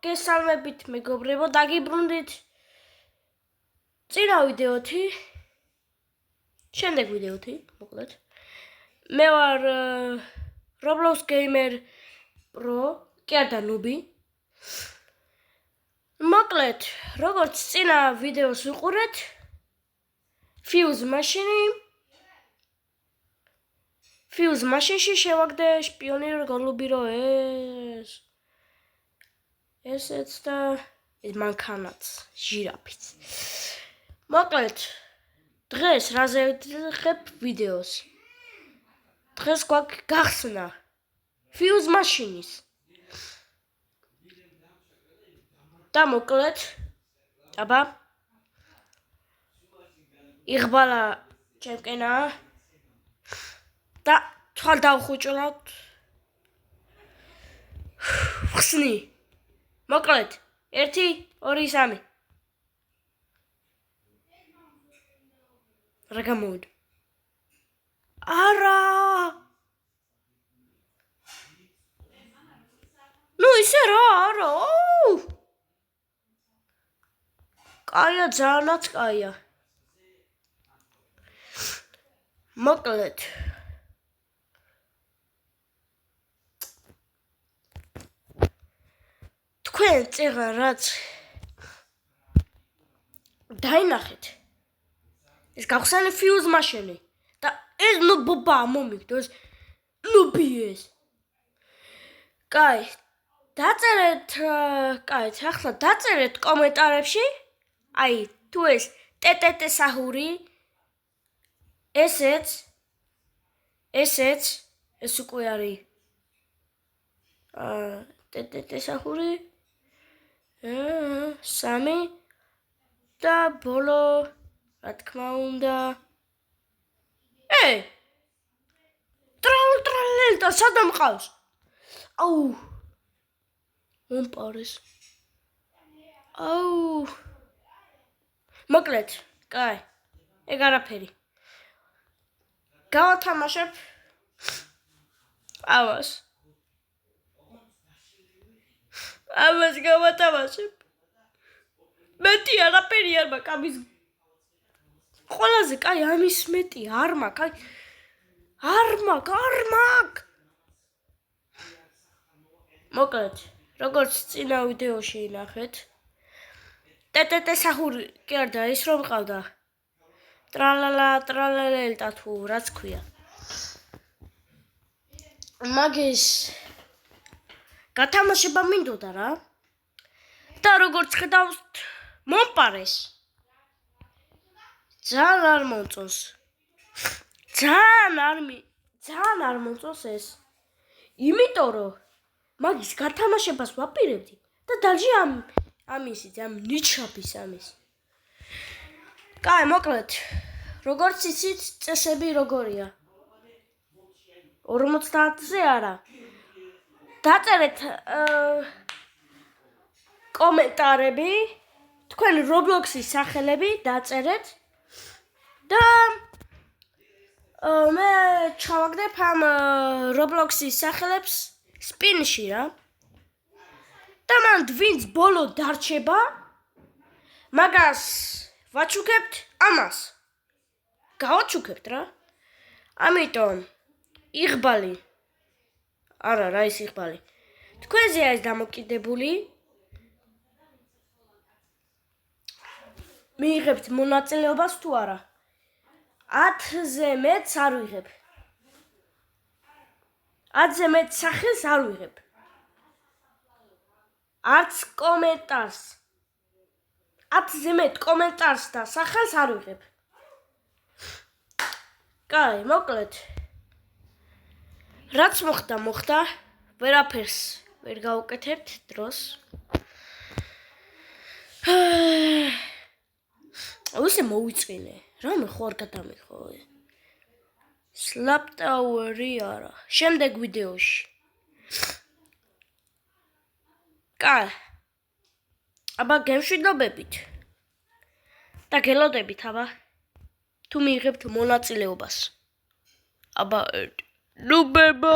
გესალმებით მეგობრებო, დაგიბრუნდით წინა ვიდეოთი, შემდეგ ვიდეოთი, მოკლედ. მე ვარ Roblox Gamer Pro, კი არა ნუბი. მოკლედ, როგორც წინა ვიდეოს ვიყურეთ, Fuse მაშინში შევაგდე შპიონი გოლუბი რო ესეც და მანქანაც, ჟირაფიც. მოკლედ, დღეს რაზე ვიხებ ვიდეოს? დღეს გვაქვს გახსნა Fuse მაშინის. და მოკლედ, აბა იღბალა ჩემკენა და თვალ დავხუჭულავთ. ხსნი. მოკლედ, 1 2 3. რა გამოვიდა? არა! ნუ ისე რა, არა. კაია, ძალიანაც კაია. მოკლედ. თქვენ წეღან რაც დაინახეთ. ეს გავხსენე Fuse მაშინი და ეს ნუბობა მომიგდოს. ნუბი ეს. კაი, დაწერეთ, ახლა დაწერეთ კომენტარებში. აი, თუ ეს ტეტეტე საჰური ესეც ეს უკვე არის ტეტეტე საჰური 3 და ბოლო რა თქმა უნდა ტრალ სადა მყავს? აუ მომპარეს. აუ მოკლედ, კაი, ეგ არაფერი. გავათამაშებ ამას გავათამაშებ. მეტი არაფერი არ მაქვს ამის. ყველაზე კაი ამის მეტი არ მაქვს. არ მაქვს. მოკლედ, როგორც წინა ვიდეოში ნახეთ, ტეტეტე საჰური კი არ და ის რომ ყავდა. ტრალალელტა თუ რაც ქვია. მაგის გათამაშება მინდოდა რა. და როგორც ხედავთ, მომპარეს. ძალიან არ მომწონს. ძალიან არ მომწონს ეს. იმიტომ რომ მაგის გათამაშებას ვაპირებდი და დაჟე ამისი ნიჩაბის ამის. კაი, მოკლედ, როგორც იცით, წესები როგორია? 50-ზე არა. დაწერეთ კომენტარები, თქვენ Roblox-ის სახელები დაწერეთ და მე ჩავაგდებ ამ Roblox-ის სახელებს სპინში რა. და მან ვინც ბოლო დარჩება, მაგას ვაჩუქებთ ამას. გავაჩუქებთ რა. ამიტომ იღბალი. არა, რა ის იღბალი. თქვენზეა ეს დამოკიდებული. მიიღებთ მონაწილეობას თუ არა. 10-ზე მეტს არ ვიღებ. 10-ზე მეტ სახელს არ ვიღებ. არც კომენტარს. 10-ზე მეტ კომენტარს და სახელს არ ვიღებ. კაი, მოკლედ. რაც მოხდა, ვერაფერს ვერ გავუკეთებთ დროს. უსე მოვიწვინე. რამე ხო არ გადამიხო. Slap Tower-ი არა. შემდეგ ვიდეოში. კაი. აბა გემშვიდობებით. და გელოდებით, აბა. თუ მიიღებთ მონაწილეობას. აბა ნუბებო!